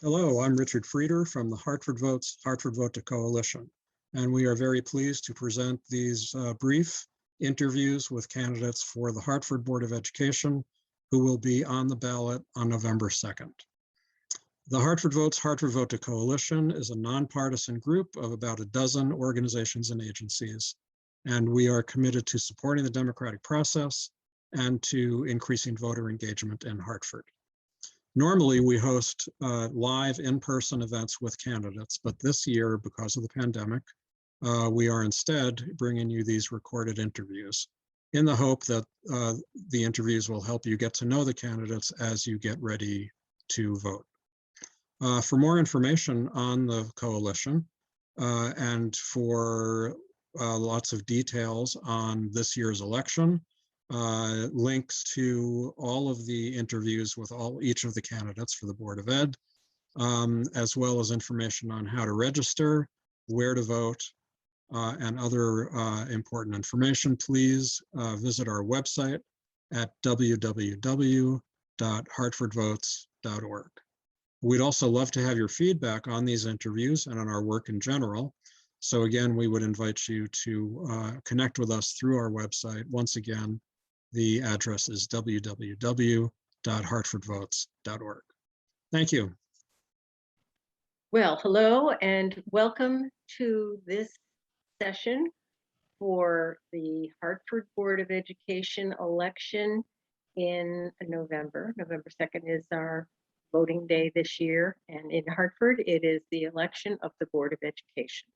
Hello, I'm Richard Frieder from the Hartford Vote to Coalition, and we are very pleased to present these brief interviews with candidates for the Hartford Board of Education who will be on the ballot on November 2nd. The Hartford Vote to Coalition is a nonpartisan group of about a dozen organizations and agencies, and we are committed to supporting the democratic process and to increasing voter engagement in Hartford. Normally, we host live in-person events with candidates, but this year, because of the pandemic, we are instead bringing you these recorded interviews in the hope that the interviews will help you get to know the candidates as you get ready to vote. For more information on the coalition and for lots of details on this year's election, links to all of the interviews with each of the candidates for the Board of Ed, as well as information on how to register, where to vote, and other important information, please visit our website at www.hartfordvotes.org. We'd also love to have your feedback on these interviews and on our work in general. So again, we would invite you to connect with us through our website. Once again, the address is www.hartfordvotes.org. Thank you. Well, hello and welcome to this session for the Hartford Board of Education election in November. November 2nd is our voting day this year, and in Hartford, it is the election of the Board of Education.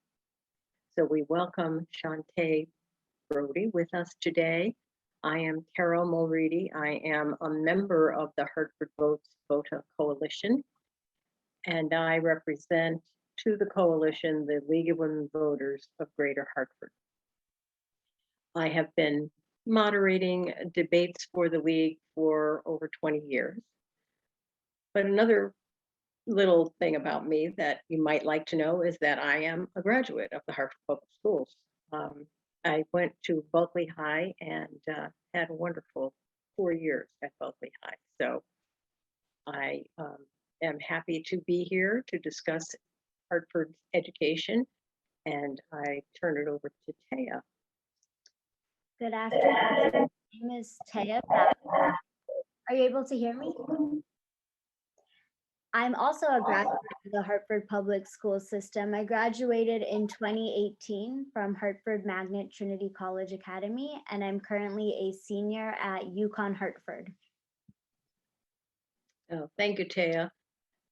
So we welcome Shontá Browdy with us today. I am Carol Mulready. I am a member of the Hartford Vote to Coalition, and I represent to the coalition the League of Women Voters of Greater Hartford. I have been moderating debates for the League for over 20 years. But another little thing about me that you might like to know is that I am a graduate of the Hartford Public Schools. I went to Bulkley High and had a wonderful 4 years at Bulkley High. So I am happy to be here to discuss Hartford's education, and I turn it over to Taya. Good afternoon. My name is Taya. Are you able to hear me? I'm also a graduate of the Hartford Public School System. I graduated in 2018 from Hartford Magnet Trinity College Academy, and I'm currently a senior at UConn Hartford. Oh, thank you, Taya.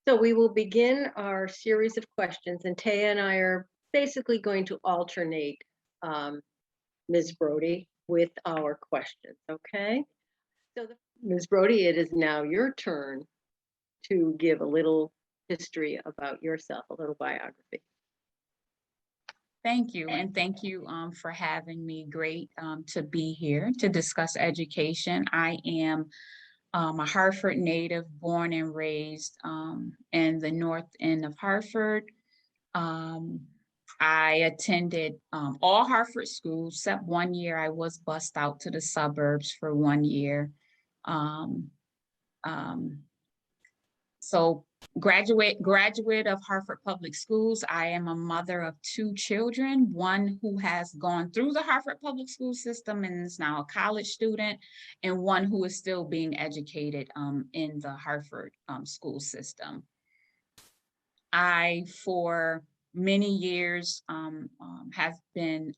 So we will begin our series of questions, and Taya and I are basically going to alternate Ms. Browdy with our questions, okay? So Ms. Browdy, it is now your turn to give a little history about yourself, a little biography. Thank you, and thank you for having me. Great to be here to discuss education. I am a Hartford native, born and raised in the north end of Hartford. I attended all Hartford schools, except 1 year I was bused out to the suburbs for 1 year. So graduate of Hartford Public Schools. I am a mother of 2 children, one who has gone through the Hartford Public School System and is now a college student, and one who is still being educated in the Hartford school system. I, for many years, have been,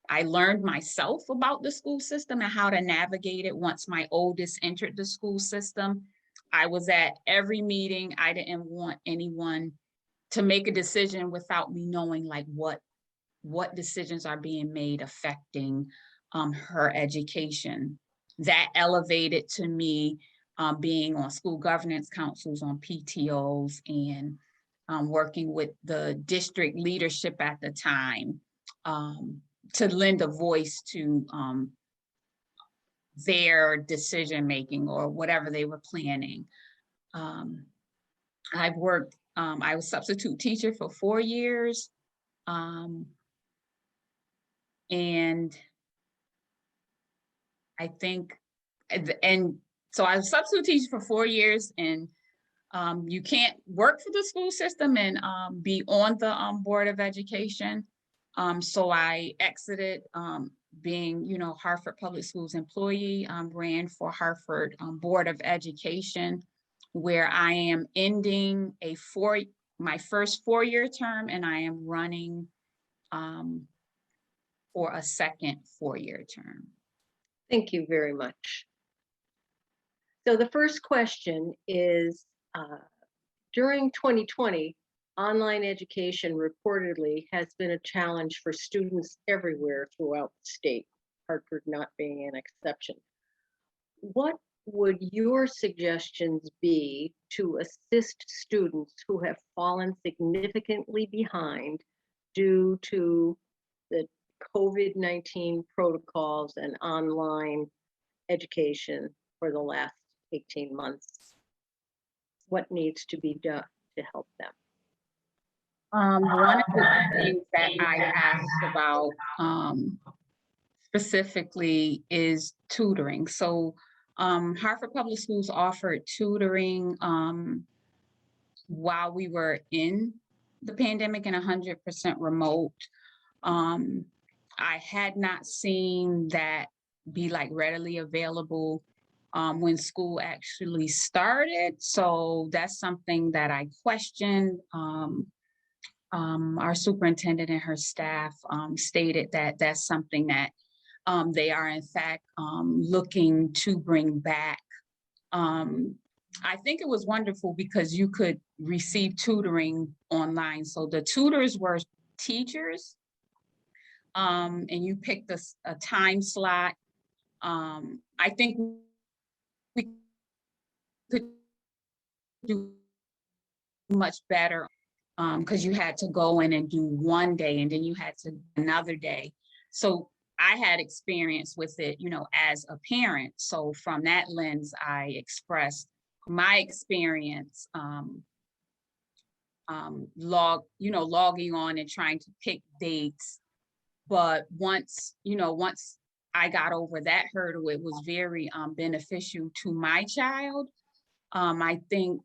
I learned myself about the school system and how to navigate it once my oldest entered the school system. I was at every meeting. I didn't want anyone to make a decision without me knowing like what decisions are being made affecting her education. That elevated to me being on school governance councils, on PTOs, and working with the district leadership at the time to lend a voice to their decision-making or whatever they were planning. I've worked, I was substitute teacher for 4 years. And I think, and so I was substitute teacher for 4 years, and You can't work for the school system and be on the Board of Education. So I exited being, Hartford Public Schools employee, ran for Hartford Board of Education, where I am ending my first 4-year term, and I am running for a second 4-year term. Thank you very much. So the first question is, during 2020, online education reportedly has been a challenge for students everywhere throughout the state, Hartford not being an exception. What would your suggestions be to assist students who have fallen significantly behind due to the COVID-19 protocols and online education for the last 18 months? What needs to be done to help them? One of the things that I asked about specifically is tutoring. So Hartford Public Schools offered tutoring while we were in the pandemic and 100% remote. I had not seen that be like readily available when school actually started. So that's something that I questioned. Our superintendent and her staff stated that that's something that they are in fact looking to bring back. I think it was wonderful because you could receive tutoring online. So the tutors were teachers, and you picked a time slot. I think we could do much better because you had to go in and do one day and then you had to another day. So I had experience with it, as a parent. So from that lens, I expressed my experience logging on and trying to pick dates. But once I got over that hurdle, it was very beneficial to my child. I think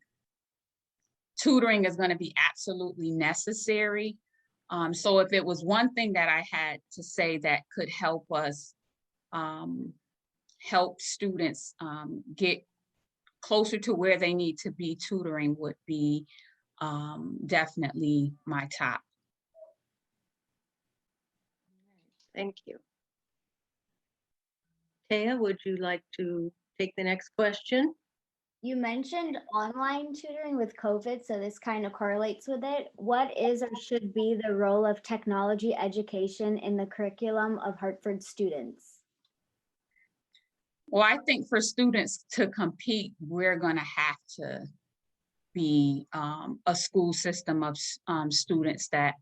tutoring is going to be absolutely necessary. So if it was one thing that I had to say that could help us help students get closer to where they need to be, tutoring would be definitely my top. Thank you. Taya, would you like to take the next question? You mentioned online tutoring with COVID, so this kind of correlates with it. What is or should be the role of technology education in the curriculum of Hartford students? Well, I think for students to compete, we're going to have to be a school system of students that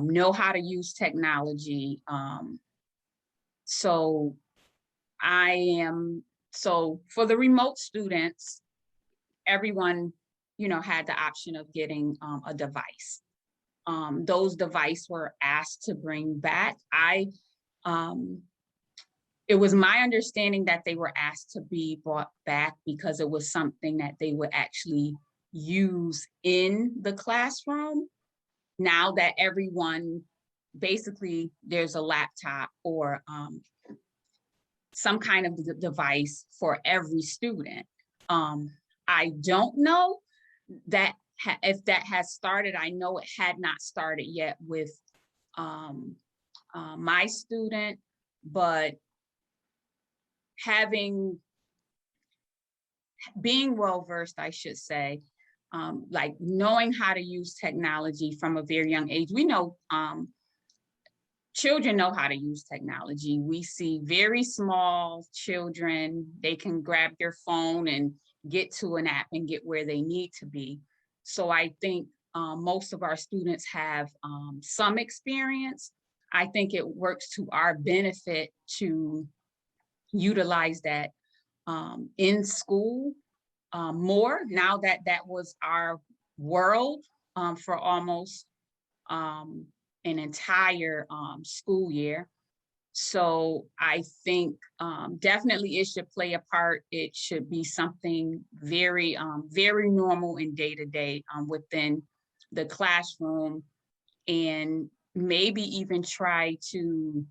know how to use technology. So for the remote students, everyone, had the option of getting a device. Those devices were asked to bring back. It was my understanding that they were asked to be brought back because it was something that they would actually use in the classroom. Now that everyone, basically, there's a laptop or some kind of device for every student. I don't know that if that has started. I know it had not started yet with my student, but being well-versed, I should say, like knowing how to use technology from a very young age. We know children know how to use technology. We see very small children, they can grab their phone and get to an app and get where they need to be. So I think most of our students have some experience. I think it works to our benefit to utilize that in school more, now that that was our world for almost an entire school year. So I think definitely it should play a part. It should be something very, very normal in day-to-day within the classroom, and maybe even try to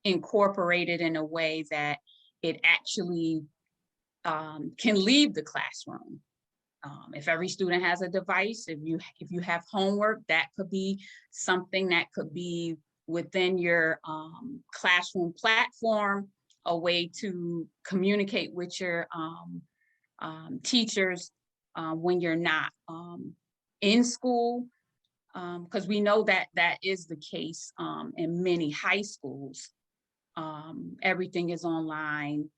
incorporate it in a way that it actually can leave the classroom. If every student has a device, if you have homework, that could be something that could be within your classroom platform, a way to communicate with your teachers when you're not in school, because we know that that is the case in many high schools. Everything is online,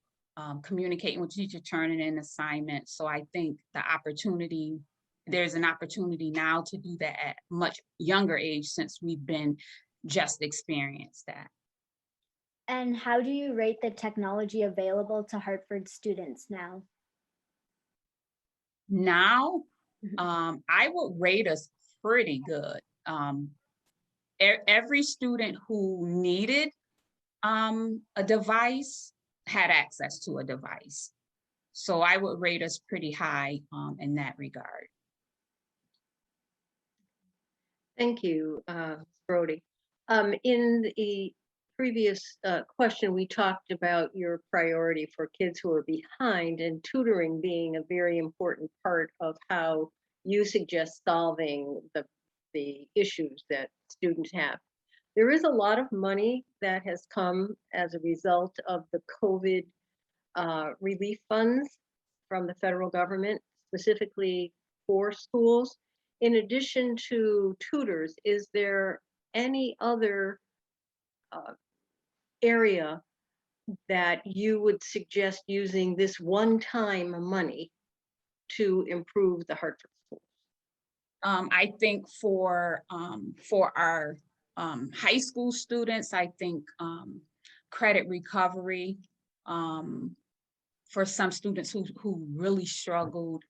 communicating with teacher, turning in assignments. So I think there's an opportunity now to do that at much younger age, since we've been just experienced that. And how do you rate the technology available to Hartford students now? Now, Mhm. I would rate us pretty good. Every student who needed a device had access to a device. So I would rate us pretty high in that regard. Thank you, Brody. In the previous question, we talked about your priority for kids who are behind, and tutoring being a very important part of how you suggest solving the issues that students have. There is a lot of money that has come as a result of the COVID relief funds from the federal government, specifically for schools. In addition to tutors, is there any other area that you would suggest using this one-time money to improve the Hartford schools? I think for our high school students, I think credit recovery for some students who really struggled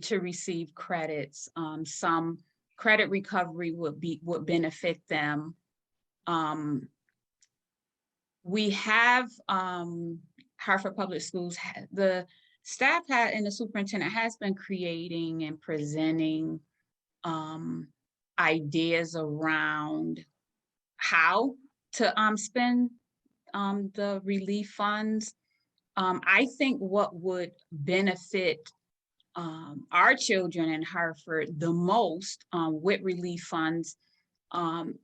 to receive credits. Some credit recovery would benefit them. We have Hartford Public Schools, the staff and the superintendent has been creating and presenting ideas around how to spend the relief funds. I think what would benefit our children in Hartford the most with relief funds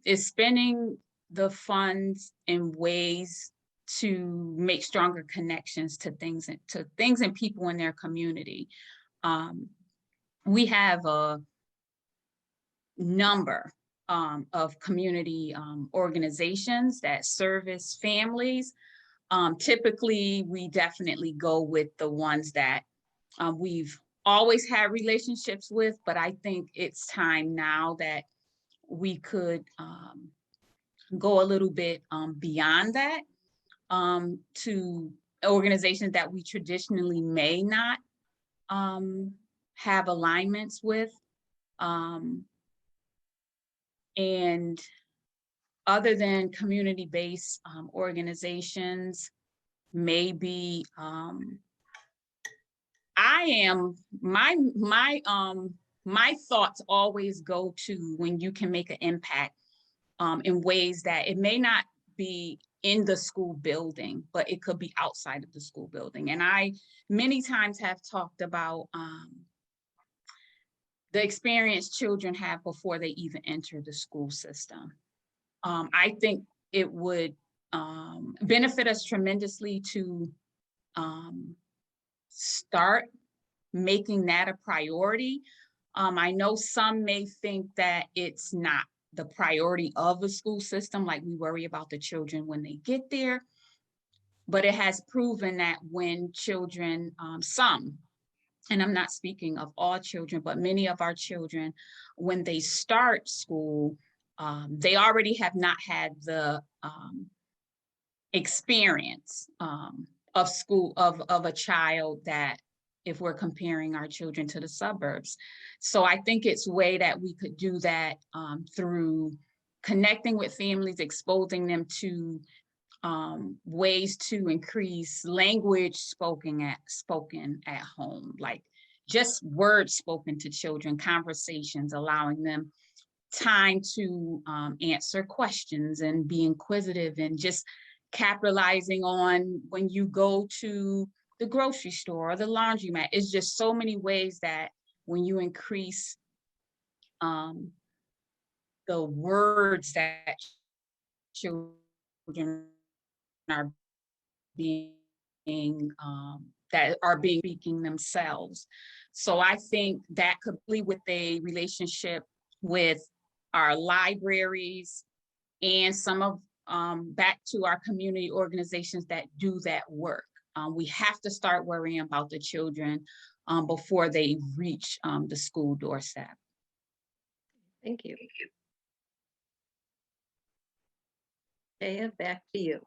is spending the funds in ways to make stronger connections to things and people in their community. We have a number of community organizations that service families. Typically, we definitely go with the ones that we've always had relationships with, but I think it's time now that we could go a little bit beyond that to organizations that we traditionally may not have alignments with. And other than community-based organizations, maybe my thoughts always go to when you can make an impact in ways that it may not be in the school building, but it could be outside of the school building. And I many times have talked about the experience children have before they even enter the school system. I think it would benefit us tremendously to start making that a priority. I know some may think that it's not the priority of the school system, like we worry about the children when they get there, but it has proven that when children, some, and I'm not speaking of all children, but many of our children, when they start school, they already have not had the experience of school, of a child that, if we're comparing our children to the suburbs. So I think it's a way that we could do that through connecting with families, exposing them to ways to increase language spoken at home, like just words spoken to children, conversations, allowing them time to answer questions and be inquisitive, and just capitalizing on when you go to the grocery store or the laundromat. It's just so many ways that when you increase the words that children are being that are being speaking themselves. So I think that could be with a relationship with our libraries and some of back to our community organizations that do that work. We have to start worrying about the children before they reach the school doorstep. Thank you. Jaya, back to you.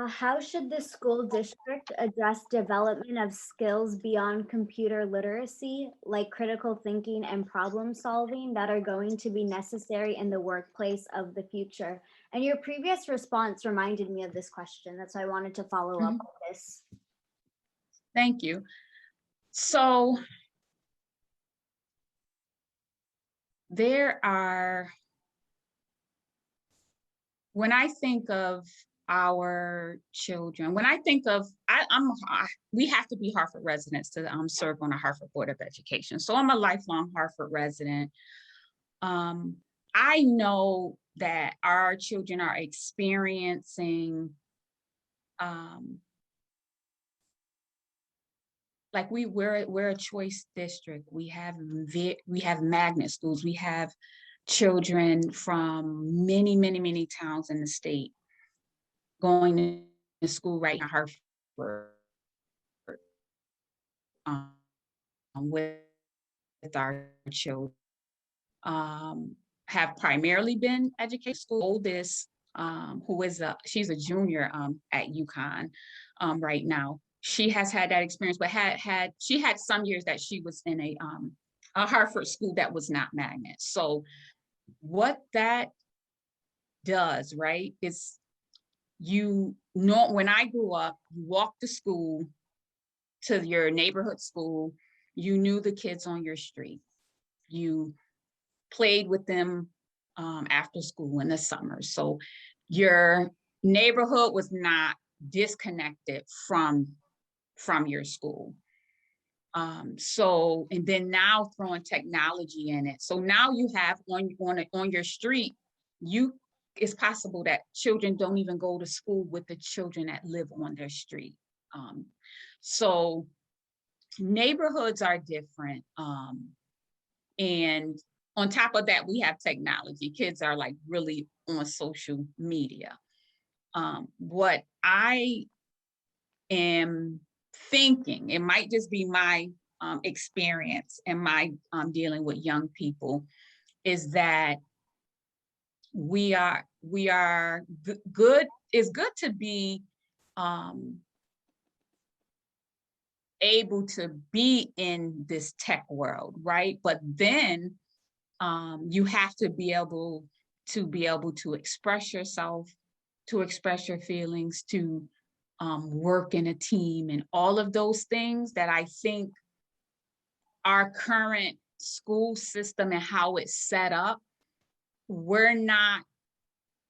How should the school district address development of skills beyond computer literacy, like critical thinking and problem solving, that are going to be necessary in the workplace of the future? And your previous response reminded me of this question. That's why I wanted to follow up with this. Thank you. So there are, when I think of our children, when I think of, we have to be Hartford residents to serve on the Hartford Board of Education. So I'm a lifelong Hartford resident. I know that our children are experiencing, like we're a choice district. We have magnet schools. We have children from many, many, many towns in the state going to school right in Hartford with our children. Have primarily been educated school. Oldest, who is she's a junior at UConn right now. She has had that experience, but she had some years that she was in a Hartford school that was not magnet. So what that does, right, is when I grew up, you walked to school, to your neighborhood school, you knew the kids on your street. You played with them after school in the summer. So your neighborhood was not disconnected from your school. So, and then now throwing technology in it. So now you have on your street, it's possible that children don't even go to school with the children that live on their street. So neighborhoods are different. And on top of that, we have technology. Kids are like really on social media. What I am thinking, it might just be my experience and my dealing with young people, is that we are good. It's good to be able to be in this tech world, right? But then you have to be able to express yourself, to express your feelings, to work in a team, and all of those things that I think our current school system and how it's set up,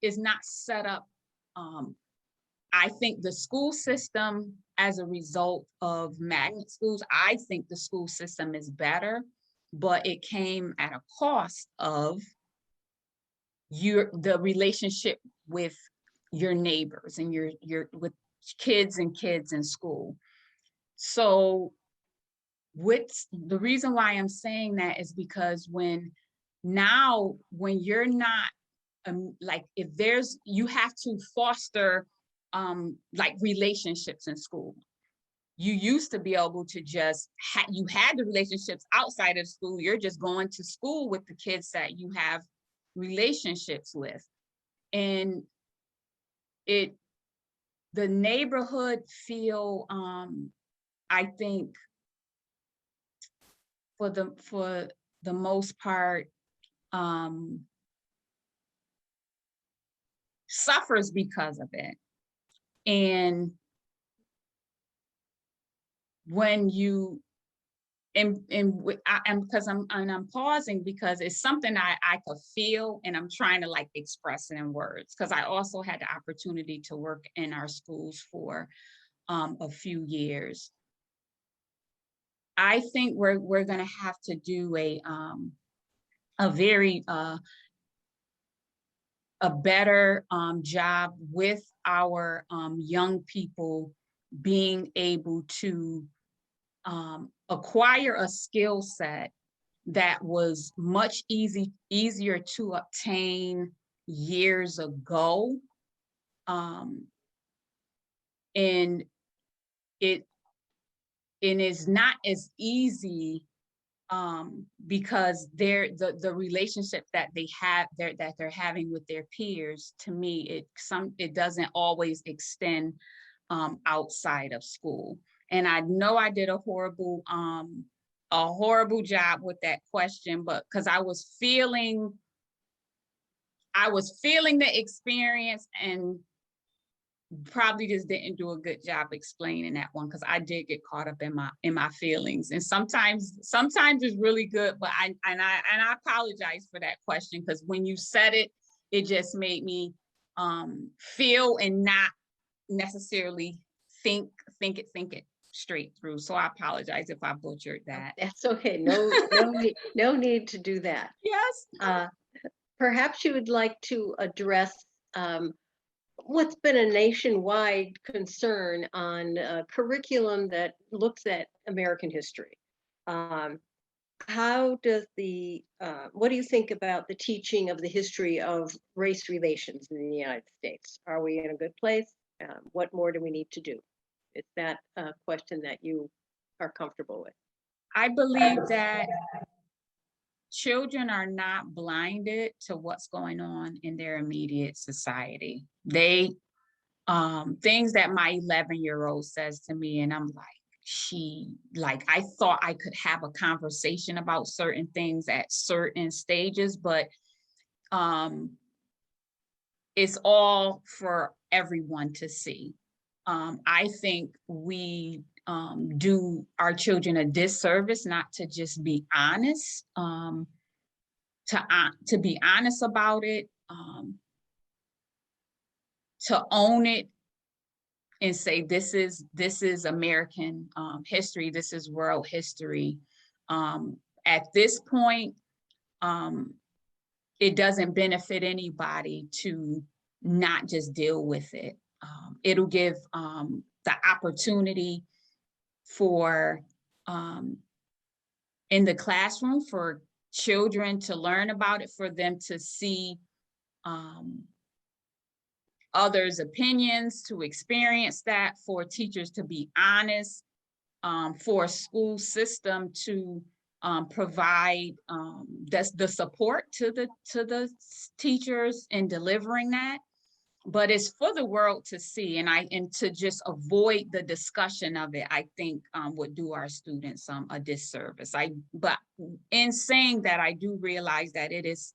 is not set up. I think the school system, as a result of magnet schools, I think the school system is better, but it came at a cost of the relationship with your neighbors and your with kids in school. So the reason why I'm saying that is because when you're not like, you have to foster like relationships in school. You used to be able to just you had the relationships outside of school. You're just going to school with the kids that you have relationships with, and the neighborhood feel, I think for the most part, suffers because of it. And when you, I'm pausing because it's something I could feel, and I'm trying to like express it in words, because I also had the opportunity to work in our schools for a few years. I think we're gonna have to do a very a better job with our young people being able to acquire a skill set that was much easier to obtain years ago. And it is not as easy because the relationship that they're having with their peers, to me, it doesn't always extend outside of school. And I know I did a horrible job with that question, but because I was feeling the experience and probably just didn't do a good job explaining that one, because I did get caught up in my feelings. And sometimes it's really good, but I apologize for that question, because when you said it, it just made me feel and not necessarily think it straight through. So I apologize if I butchered that. That's okay. No need to do that. Yes. Perhaps you would like to address what's been a nationwide concern on curriculum that looks at American history. How does what do you think about the teaching of the history of race relations in the United States? Are we in a good place? What more do we need to do? Is that a question that you are comfortable with? I believe that children are not blinded to what's going on in their immediate society. They, things that my 11-year-old says to me, and I'm like, I thought I could have a conversation about certain things at certain stages, but it's all for everyone to see. I think we do our children a disservice not to just be honest, to be honest about it, to own it and say, this is American history, this is world history. At this point, it doesn't benefit anybody to not just deal with it. It'll give the opportunity for in the classroom for children to learn about it, for them to see others' opinions, to experience that, for teachers to be honest, for a school system to provide the support to the teachers in delivering that. But it's for the world to see, and to just avoid the discussion of it, I think would do our students a disservice. But in saying that, I do realize that it is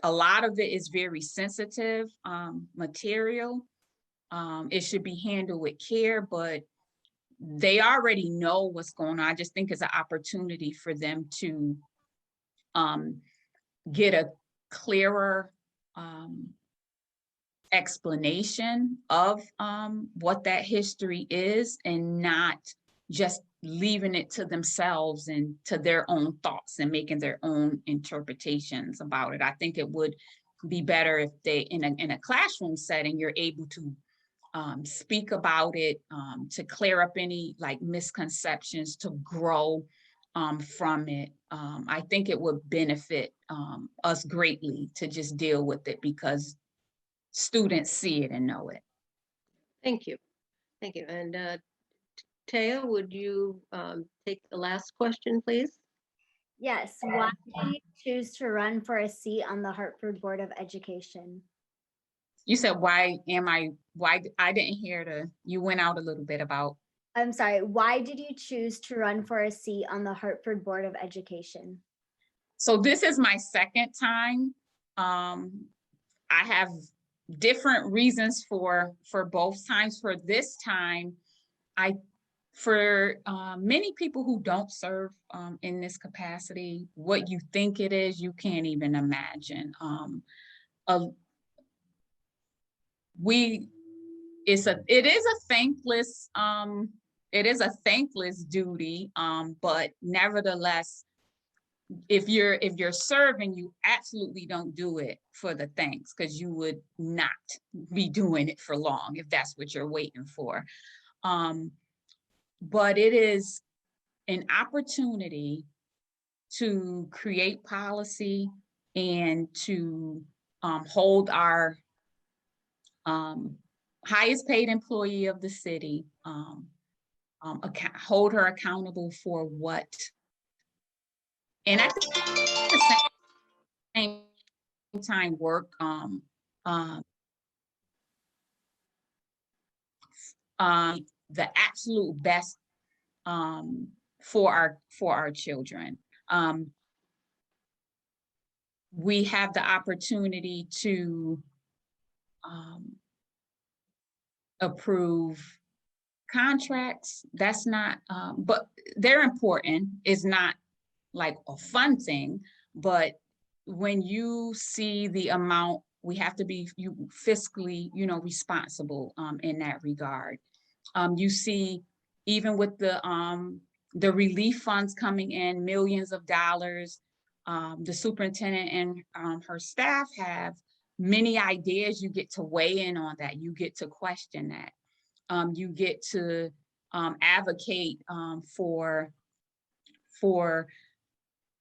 a lot of it is very sensitive material. It should be handled with care, but they already know what's going on. I just think it's an opportunity for them to get a clearer explanation of what that history is, and not just leaving it to themselves and to their own thoughts and making their own interpretations about it. I think it would be better if they, in a classroom setting, you're able to speak about it, to clear up any like misconceptions, to grow from it. I think it would benefit us greatly to just deal with it, because students see it and know it. Thank you. Thank you. And Taya, would you take the last question, please? Yes. Why did you choose to run for a seat on the Hartford Board of Education? You said, why I didn't hear you went out a little bit about. I'm sorry, why did you choose to run for a seat on the Hartford Board of Education? So this is my second time I have different reasons for both times. For this time, for many people who don't serve in this capacity, what you think it is, you can't even imagine. It is a thankless duty, but nevertheless, if you're serving, you absolutely don't do it for the thanks, because you would not be doing it for long if that's what you're waiting for. But it is an opportunity to create policy and to hold our highest paid employee of the city, hold her accountable for what. And at the same time, work the absolute best for our children. We have the opportunity to approve contracts. That's not, but they're important. It's not like a fun thing, but when you see the amount, we have to be fiscally, responsible in that regard. You see, even with the relief funds coming in, millions of dollars, the superintendent and her staff have many ideas. You get to weigh in on that. You get to question that. You get to advocate for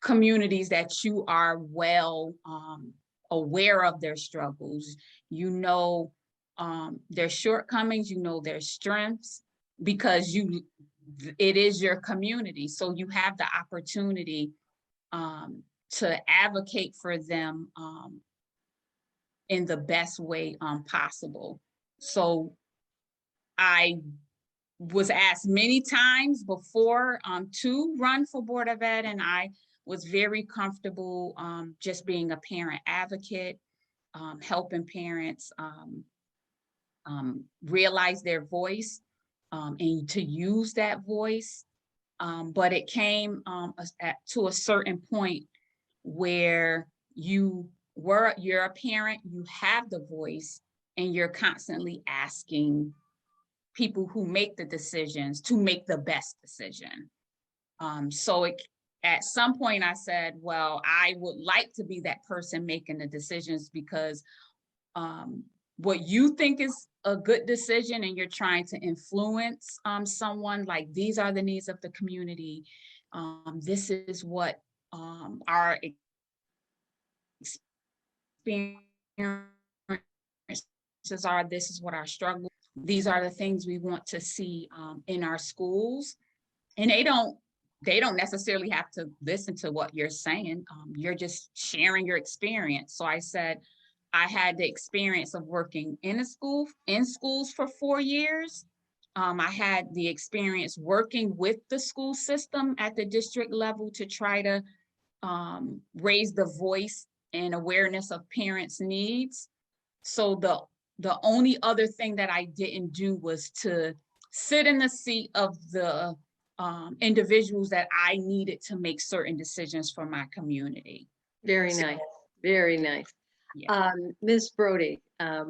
communities that you are well aware of their struggles, their shortcomings, their strengths, because it is your community. So you have the opportunity to advocate for them in the best way possible. So I was asked many times before to run for Board of Ed, and I was very comfortable just being a parent advocate, helping parents realize their voice and to use that voice. But it came to a certain point where you're a parent, you have the voice, and you're constantly asking people who make the decisions to make the best decision. So at some point I said, well, I would like to be that person making the decisions, because what you think is a good decision and you're trying to influence someone, like, these are the needs of the community. This is what our experiences are. This is what our struggles. These are the things we want to see in our schools. And they don't necessarily have to listen to what you're saying. You're just sharing your experience. So I said, I had the experience of working in schools for 4 years. I had the experience working with the school system at the district level to try to raise the voice and awareness of parents' needs. So the only other thing that I didn't do was to sit in the seat of the individuals that I needed to make certain decisions for my community. Very nice. Very nice. Yeah. Ms. Browdy,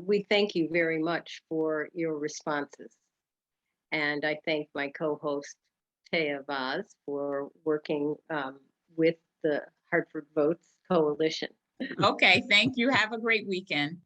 we thank you very much for your responses. And I thank my co-host, Taya Vaz, for working with the Hartford Votes Coalition. Okay, thank you. Have a great weekend.